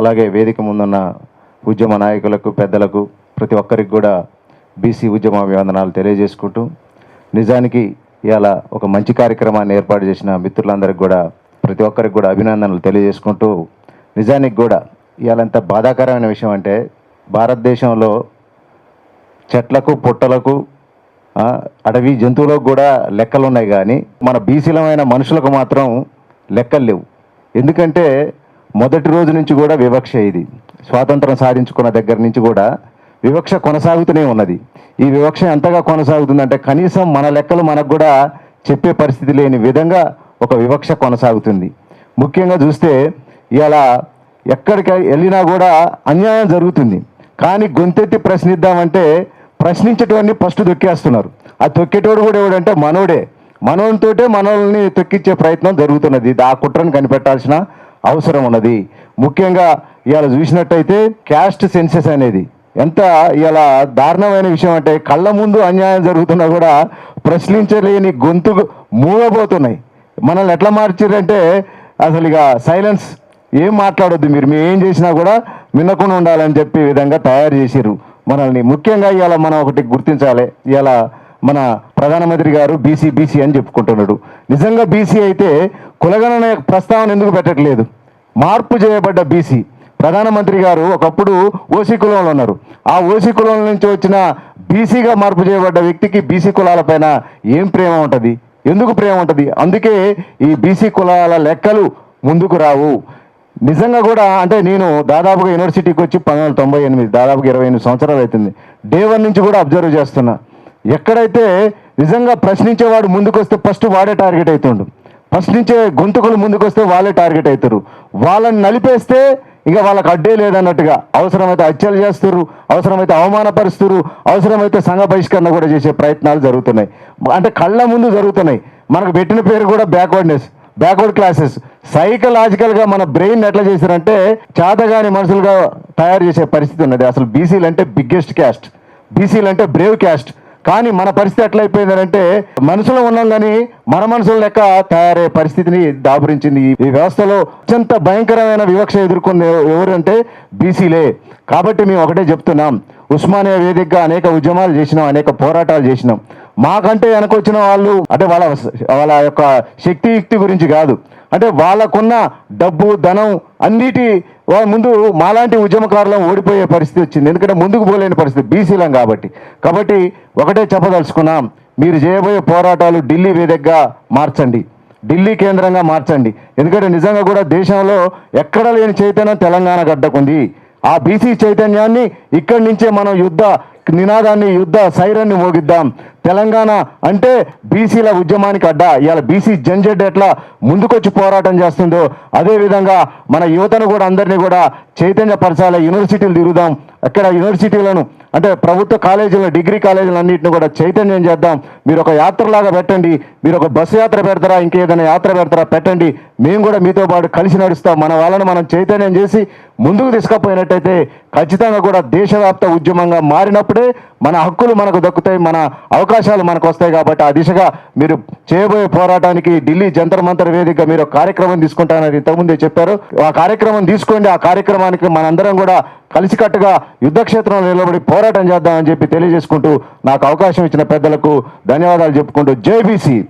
అలాగే వేదిక ముందున్న ఉద్యమ నాయకులకు, పెద్దలకు, ప్రతి ఒక్కరికి కూడా బీసీ ఉద్యమ అభివందనాలు తెలియజేసుకుంటూ, నిజానికి ఇవాళ ఒక మంచి కార్యక్రమాన్ని ఏర్పాటు చేసిన మిత్రులందరికీ కూడా ప్రతి ఒక్కరికి కూడా అభినందనలు తెలియజేసుకుంటూ, నిజానికి కూడా ఇవాళ ఎంత బాధాకరమైన విషయం అంటే భారతదేశంలో చెట్లకు, పుట్టలకు, అడవి జంతువులకు కూడా లెక్కలు ఉన్నాయి, కానీ మన బీసీలమైన మనుషులకు మాత్రం లెక్కలు లేవు. ఎందుకంటే మొదటి రోజు నుంచి కూడా వివక్ష, ఇది స్వాతంత్రం సాధించుకున్న దగ్గర నుంచి కూడా వివక్ష కొనసాగుతూనే ఉన్నది. ఈ వివక్ష ఎంతగా కొనసాగుతుందంటే కనీసం మన లెక్కలు మనకు కూడా చెప్పే పరిస్థితి లేని విధంగా ఒక వివక్ష కొనసాగుతుంది. ముఖ్యంగా చూస్తే ఇవాళ ఎక్కడికి వెళ్ళినా కూడా అన్యాయం జరుగుతుంది, కానీ గొంతెత్తి ప్రశ్నిద్దామంటే ప్రశ్నించేటోడిని ఫస్ట్ తొక్కేస్తున్నారు. ఆ తొక్కేటోడు కూడా ఎవడంటే మనోనితోటే మనల్ని తొక్కించే ప్రయత్నం జరుగుతున్నది. ఆ కుట్రను కనిపెట్టాల్సిన అవసరం ఉన్నది. ముఖ్యంగా ఇవాళ చూసినట్టయితే క్యాస్ట్ సెన్సెస్ అనేది ఎంత ఇవాళ దారుణమైన విషయం అంటే కళ్ళ ముందు అన్యాయం జరుగుతున్నా కూడా ప్రశ్నించలేని గొంతు మూగబోతున్నాయి. మనల్ని ఎట్లా మార్చారంటే అసలు ఇక సైలెన్స్, ఏం మాట్లాడొద్దు, మీరు ఏం చేసినా కూడా వినకుండా ఉండాలని చెప్పి విధంగా తయారు చేసిర్రు మనల్ని. ముఖ్యంగా ఇవాళ మనం ఒకటి గుర్తించాలి, ఇవాళ మన ప్రధానమంత్రి గారు బీసీ అని చెప్పుకుంటున్నాడు. నిజంగా బీసీ అయితే కులగణన ప్రస్తావన ఎందుకు పెట్టట్లేదు? మార్పు చేయబడ్డ బీసీ ప్రధానమంత్రి గారు ఒకప్పుడు ఓసీ కులంలో ఉన్నారు. ఆ ఓసీ కులం నుంచి వచ్చిన బీసీగా మార్పు చేయబడ్డ వ్యక్తికి బీసీ కులాలపైన ఏం ప్రేమ ఉంటుంది? ఎందుకు ప్రేమ ఉంటుంది? అందుకే ఈ బీసీ కులాల లెక్కలు ముందుకు రావు. నిజంగా కూడా అంటే నేను దాదాపుగా యూనివర్సిటీకి వచ్చి 1998, దాదాపుగా 28 సంవత్సరాలు అవుతుంది. డే 1 నుంచి కూడా అబ్జర్వ్ చేస్తున్నా. ఎక్కడైతే నిజంగా ప్రశ్నించేవాడు ముందుకు వస్తే ఫస్ట్ వాడే టార్గెట్ అవుతుండు. ప్రశ్నించే గొంతుకులు ముందుకు వస్తే వాళ్ళే టార్గెట్ అవుతారు. వాళ్ళని నలిపేస్తే ఇక వాళ్ళకి అడ్డే లేదన్నట్టుగా అవసరమైతే హత్యలు చేస్తారు, అవసరమైతే అవమానపరుస్తారు, అవసరమైతే సంఘ బహిష్కరణ కూడా చేసే ప్రయత్నాలు జరుగుతున్నాయి. అంటే కళ్ళ ముందు జరుగుతున్నాయి. మనకు పెట్టిన పేరు కూడా బ్యాక్వర్డ్ క్లాసెస్. సైకలాజికల్గా మన బ్రెయిన్ ఎట్లా చేశారంటే చేతగాని మనుషులుగా తయారు చేసే పరిస్థితి ఉన్నది. అసలు బీసీలు అంటే బిగ్గెస్ట్ క్యాస్ట్, బీసీలు అంటే బ్రేవ్ క్యాస్ట్. కానీ మన పరిస్థితి ఎట్లయిపోయిందంటే మనుషులు ఉన్నాం కానీ మన మనుషుల లెక్క తయారయ్యే పరిస్థితిని దాపురించింది. ఈ వ్యవస్థలో అత్యంత భయంకరమైన వివక్ష ఎదుర్కొంది ఎవరంటే బీసీలే. కాబట్టి మేము ఒకటే చెప్తున్నాం, ఉస్మానియా వేదికగా అనేక ఉద్యమాలు చేసినాం, అనేక పోరాటాలు చేసినాం. మాకంటే వెనకొచ్చిన వాళ్ళు అంటే వాళ్ళ యొక్క శక్తియుక్తి గురించి కాదు, అంటే వాళ్ళకున్న డబ్బు, ధనం అన్నిటి ముందు మాలాంటి ఉద్యమకారులను ఓడిపోయే పరిస్థితి వచ్చింది. ఎందుకంటే ముందుకు పోలేని పరిస్థితి బీసీలం కాబట్టి ఒకటే చెప్పదలుచుకున్నాం, మీరు చేయబోయే పోరాటాలు ఢిల్లీ వేదికగా మార్చండి, ఢిల్లీ కేంద్రంగా మార్చండి. ఎందుకంటే నిజంగా కూడా దేశంలో ఎక్కడ లేని చైతన్యం తెలంగాణ గడ్డకుంది. ఆ బీసీ చైతన్యాన్ని ఇక్కడి నుంచే మనం యుద్ధ నినాదాన్ని, యుద్ధ సైరన్ని మోగిద్దాం. తెలంగాణ అంటే బీసీల ఉద్యమానికి అడ్డా. ఇవాళ బీసీ జన్జెడ్ ఎట్లా ముందుకొచ్చి పోరాటం చేస్తుందో అదేవిధంగా మన యువతను కూడా అందరినీ కూడా చైతన్యపరచాలి. యూనివర్సిటీలు తిరుగుదాం, అక్కడ యూనివర్సిటీలను అంటే ప్రభుత్వ కాలేజీలను, డిగ్రీ కాలేజీలు అన్నింటిని కూడా చైతన్యం చేద్దాం. మీరు ఒక యాత్రలాగా పెట్టండి, మీరు ఒక బస్సు యాత్ర పెడతారా, ఇంకేదైనా యాత్ర పెడతారా పెట్టండి, మేము కూడా మీతో పాటు కలిసి నడుస్తాం. మన వాళ్ళని మనం చైతన్యం చేసి ముందుకు తీసుకుపోయినట్టయితే ఖచ్చితంగా కూడా దేశవ్యాప్త ఉద్యమంగా మారినప్పుడే మన హక్కులు మనకు దక్కుతాయి, మన అవకాశాలు మనకు వస్తాయి. కాబట్టి ఆ దిశగా మీరు చేయబోయే పోరాటానికి ఢిల్లీ జంతర్ మంతర్ వేదికగా మీరు కార్యక్రమం తీసుకుంటారని ఇంతకుముందే చెప్పారు. ఆ కార్యక్రమం తీసుకోండి. ఆ కార్యక్రమానికి మనందరం కూడా కలిసికట్టుగా యుద్ధక్షేత్రంలో నిలబడి పోరాటం చేద్దామని చెప్పి తెలియజేసుకుంటూ నాకు అవకాశం ఇచ్చిన పెద్దలకు ధన్యవాదాలు చెప్పుకుంటూ జై బీసీ.